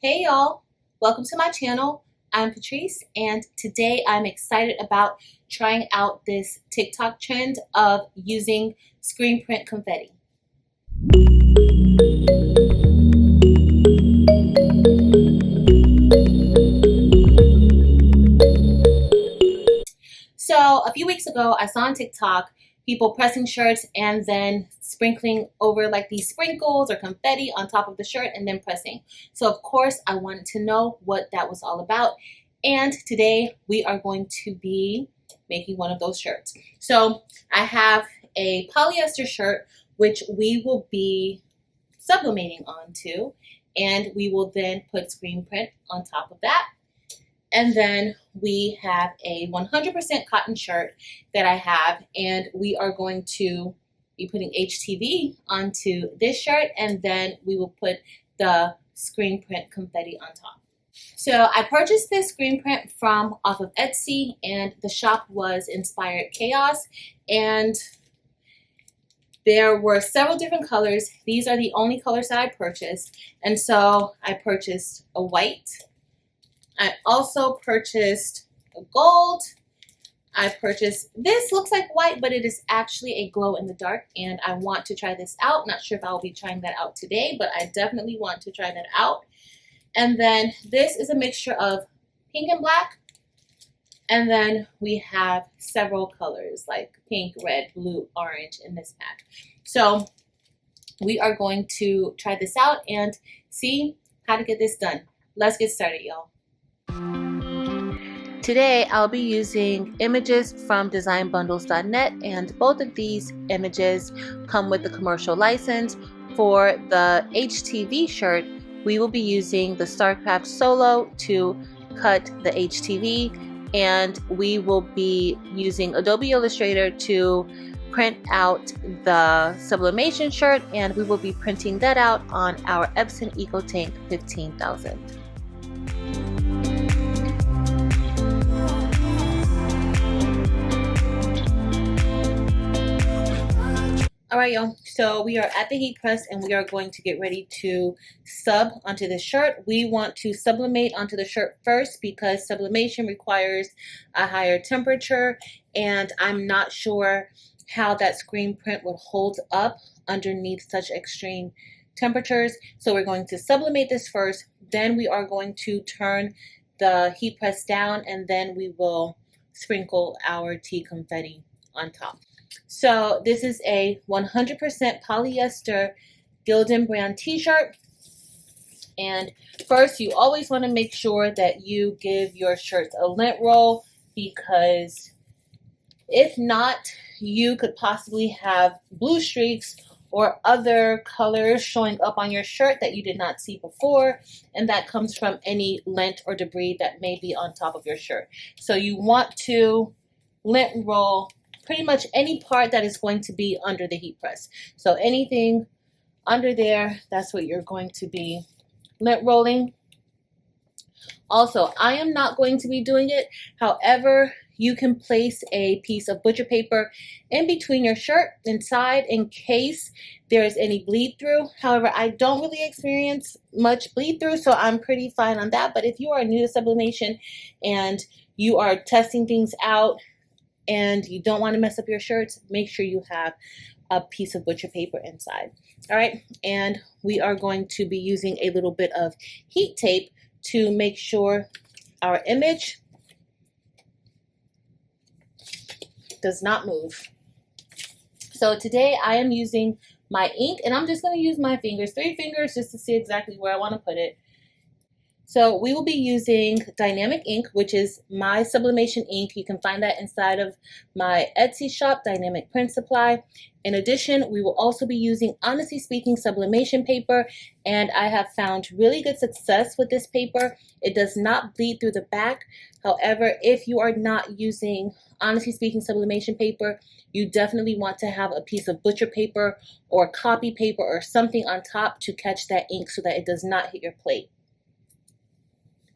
Hey y'all, welcome to my channel. I'm Patrice and today I'm excited about trying out this TikTok trend of using screen print confetti. So a few weeks ago I saw on TikTok people pressing shirts and then sprinkling over like these sprinkles or confetti on top of the shirt and then pressing. So of course I wanted to know what that was all about, and today we are going to be making one of those shirts. So I have a polyester shirt which we will be sublimating onto, and we will then put screen print on top of that. And then we have a 100% cotton shirt that I have, and we are going to be putting HTV onto this shirt, and then we will put the screen print confetti on top. So I purchased this screen print from off of Etsy, and the shop was Inspired Chaos, and there were several different colors. These are the only colors that I purchased, and so I purchased a white. I also purchased a gold. I purchased, this looks like white, but it is actually a glow in the dark, and I want to try this out. Not sure if I will be trying that out today, but I definitely want to try that out. And then this is a mixture of pink and black. And then we have several colors like pink, red, blue, orange in this pack. So we are going to try this out and see how to get this done. Let's get started, y'all. Today I'll be using images from designbundles.net, and both of these images come with the commercial license. For the HTV shirt, we will be using the StarCraft Solo to cut the HTV, and we will be using Adobe Illustrator to print out the Sublimation shirt, and we will be printing that out on our Epson EcoTank 15,000. Alright y'all, so we are at the heat press and we are going to get ready to sub onto the shirt. We want to sublimate onto the shirt first because sublimation requires a higher temperature, and I'm not sure how that screen print would hold up underneath such extreme temperatures. So we're going to sublimate this first, then we are going to turn the heat press down, and then we will sprinkle our tea confetti on top. So this is a 100% polyester Gildan brand t-shirt, and first you always want to make sure that you give your shirts a lint roll, because if not, you could possibly have blue streaks or other colors showing up on your shirt that you did not see before, and that comes from any lint or debris that may be on top of your shirt. So you want to lint roll pretty much any part that is going to be under the heat press. So anything under there, that's what you're going to be lint rolling. Also, I am not going to be doing it. However, you can place a piece of butcher paper in between your shirt inside in case there is any bleed through. However, I don't really experience much bleed through, so I'm pretty fine on that. But if you are new to sublimation and you are testing things out and you don't want to mess up your shirts, make sure you have a piece of butcher paper inside. All right, and we are going to be using a little bit of heat tape to make sure our image does not move. So today I am using my ink, and I'm just going to use my fingers, 3 fingers, just to see exactly where I want to put it. So we will be using Dynamic ink, which is my sublimation ink. You can find that inside of my Etsy shop, Dynamic Print Supply. In addition, we will also be using Honestly Speaking sublimation paper, and I have found really good success with this paper. It does not bleed through the back. However, if you are not using Honestly Speaking sublimation paper, you definitely want to have a piece of butcher paper or copy paper or something on top to catch that ink so that it does not hit your plate.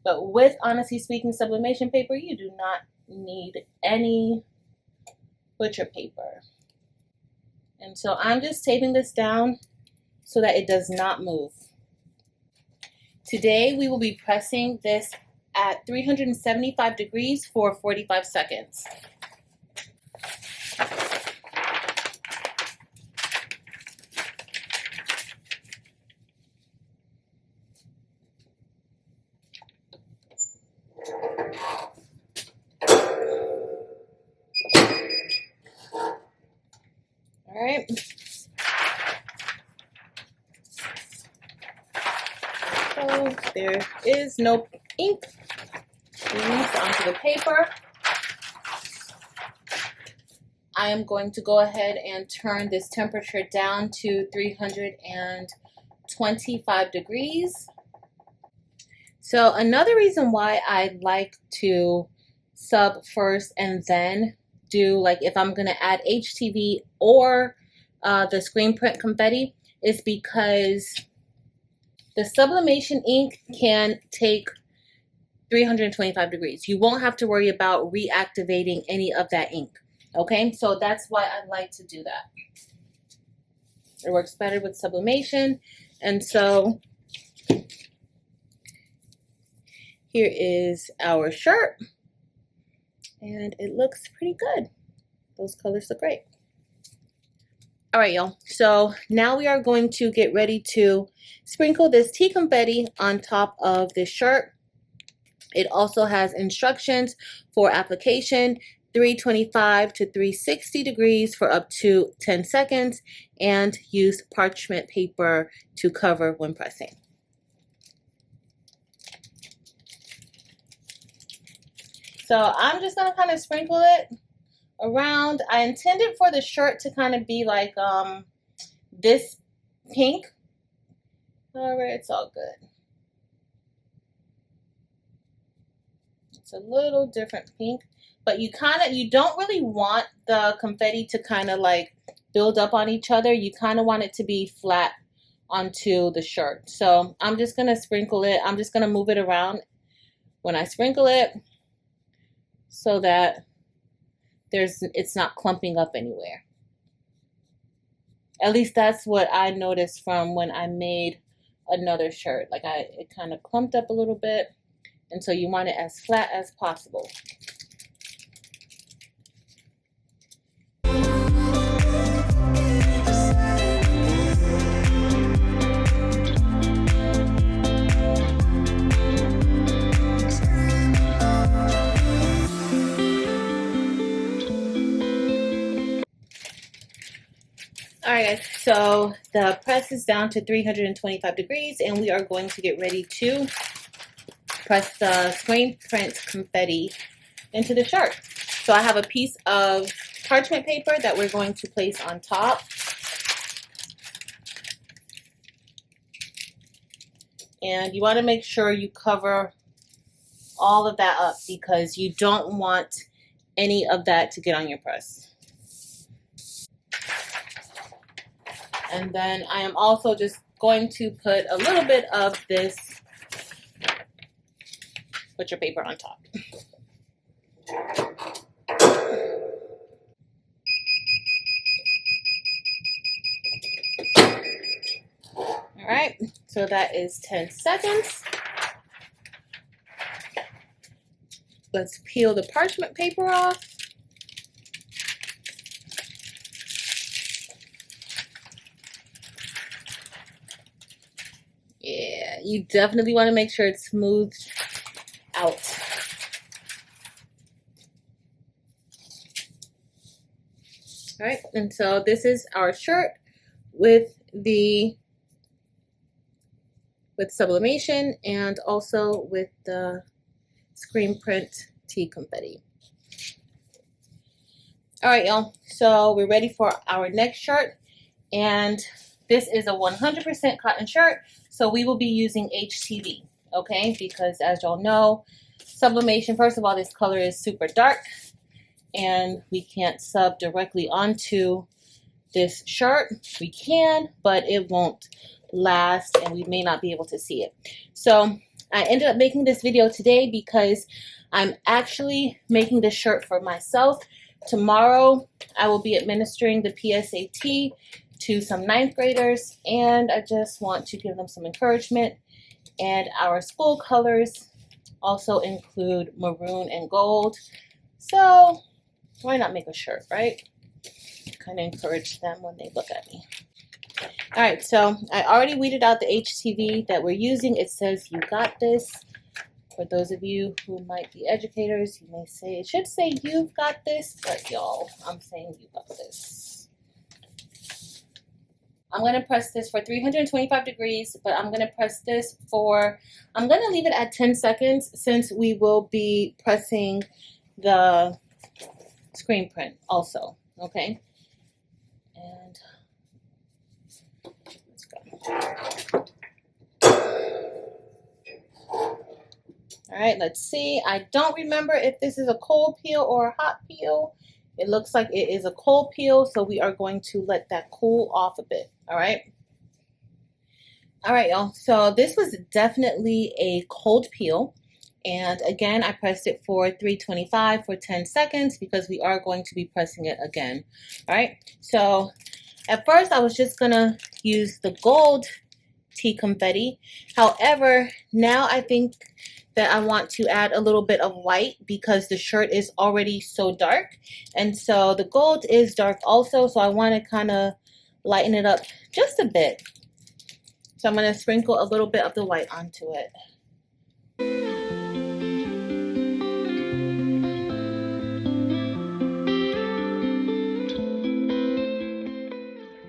But with Honestly Speaking sublimation paper, you do not need any butcher paper. And so I'm just taping this down so that it does not move. Today we will be pressing this at 375 degrees for 45 seconds. All right. So there is no ink onto the paper. I am going to go ahead and turn this temperature down to 325 degrees. So another reason why I like to sub first and then do, like, if I'm going to add HTV or the screen print confetti, is because the sublimation ink can take 325 degrees. You won't have to worry about reactivating any of that ink. Okay, so that's why I like to do that. It works better with sublimation. And so here is our shirt, and it looks pretty good. Those colors look great. All right, y'all. So now we are going to get ready to sprinkle this tea confetti on top of this shirt. It also has instructions for application, 325 to 360 degrees for up to 10 seconds, and use parchment paper to cover when pressing. So I'm just gonna kind of sprinkle it around. I intended for the shirt to kind of be like this pink. However, it's all good. It's a little different pink, but you don't really want the confetti to kind of like build up on each other. You kind of want it to be flat onto the shirt. So I'm just gonna sprinkle it. I'm just gonna move it around when I sprinkle it so that it's not clumping up anywhere. At least that's what I noticed from when I made another shirt. Like it kind of clumped up a little bit, and so you want it as flat as possible. All right, guys, so the press is down to 325 degrees, and we are going to get ready to press the screen print confetti into the shirt. So I have a piece of parchment paper that we're going to place on top. And you want to make sure you cover all of that up because you don't want any of that to get on your press. And then I am also just going to put a little bit of this butcher paper on top. All right, so that is 10 seconds. Let's peel the parchment paper off. Yeah, you definitely want to make sure it's smoothed out. All right, and so this is our shirt with sublimation and also with the screen print tea confetti. All right, y'all, so we're ready for our next shirt, and this is a 100% cotton shirt, so we will be using HTV, okay? Because as y'all know, sublimation, first of all, this color is super dark, and we can't sub directly onto this shirt. We can, but it won't last, and we may not be able to see it. So I ended up making this video today because I'm actually making this shirt for myself. Tomorrow, I will be administering the PSAT to some 9th graders, and I just want to give them some encouragement And our school colors also include maroon and gold. So why not make a shirt, right? Kind of encourage them when they look at me. All right, so I already weeded out the HTV that we're using. It says "You got this." For those of you who might be educators, you may say, it should say "You've got this," but y'all, I'm saying "You got this." I'm gonna press this for 325 degrees, but I'm gonna press this for, I'm gonna leave it at 10 seconds since we will be pressing the screen print also, okay? And let's go. All right, let's see. I don't remember if this is a cold peel or a hot peel. It looks like it is a cold peel, so we are going to let that cool off a bit, all right? All right, y'all, so this was definitely a cold peel. And again, I pressed it for 325 for 10 seconds because we are going to be pressing it again, all right? So at first, I was just gonna use the gold tea confetti. However, now I think that I want to add a little bit of white because the shirt is already so dark. And so the gold is dark also, so I want to kind of lighten it up just a bit. So I'm going to sprinkle a little bit of the white onto it.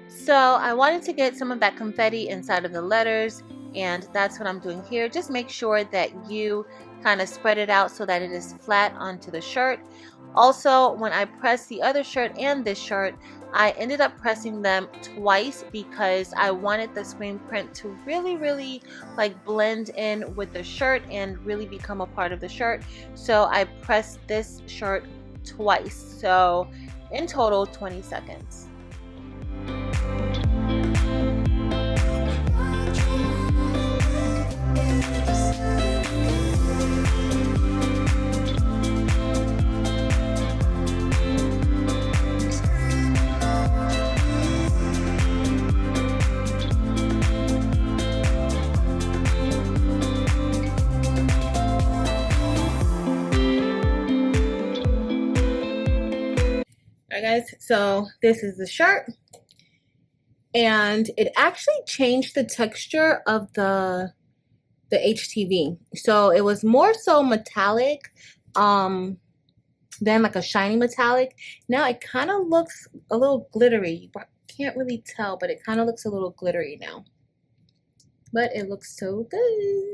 So I wanted to get some of that confetti inside of the letters, and that's what I'm doing here. Just make sure that you kind of spread it out so that it is flat onto the shirt. Also, when I pressed the other shirt and this shirt, I ended up pressing them twice because I wanted the screen print to really like blend in with the shirt and really become a part of the shirt. So I pressed this shirt twice. So in total, 20 seconds. All right, guys, so this is the shirt, and it actually changed the texture of the HTV. So it was more so metallic than like a shiny metallic. Now it kind of looks a little glittery. You can't really tell, but it kind of looks a little glittery now. But it looks so good.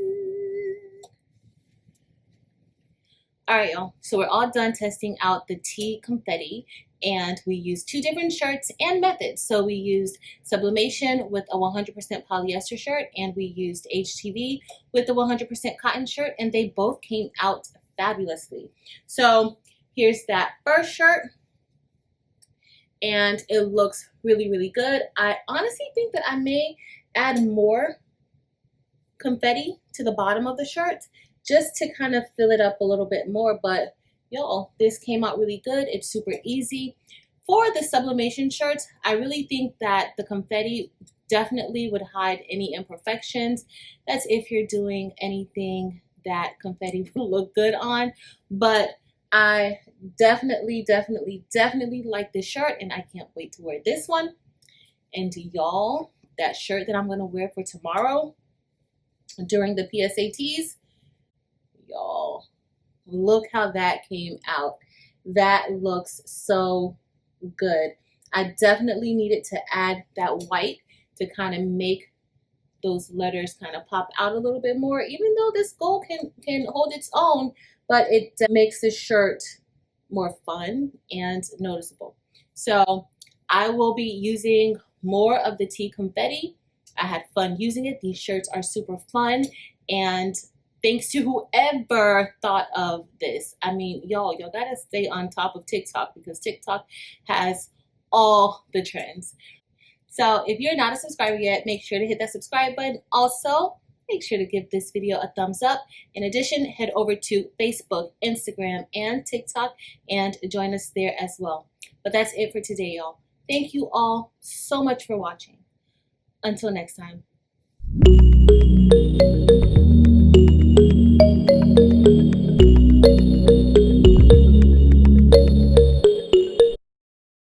All right, y'all, so we're all done testing out the tea confetti, and we used two different shirts and methods. So we used Sublimation with a 100% polyester shirt, and we used HTV with a 100% cotton shirt, and they both came out fabulously. So here's that first shirt, and it looks really good. I honestly think that I may add more confetti to the bottom of the shirt just to kind of fill it up a little bit more, but y'all, this came out really good. It's super easy. For the Sublimation shirts, I really think that the confetti definitely would hide any imperfections. That's if you're doing anything that confetti will look good on, but I definitely like this shirt, and I can't wait to wear this one. And y'all, that shirt that I'm gonna wear for tomorrow during the PSATs, y'all, look how that came out. That looks so good. I definitely needed to add that white to kind of make those letters kind of pop out a little bit more, even though this gold can hold its own, but it makes the shirt more fun and noticeable. So I will be using more of the tea confetti. I had fun using it. These shirts are super fun, and thanks to whoever thought of this. I mean, y'all gotta stay on top of TikTok because TikTok has all the trends. So if you're not a subscriber yet, make sure to hit that subscribe button. Also, make sure to give this video a thumbs up. In addition, head over to Facebook, Instagram, and TikTok and join us there as well. But that's it for today, y'all. Thank you all so much for watching. Until next time.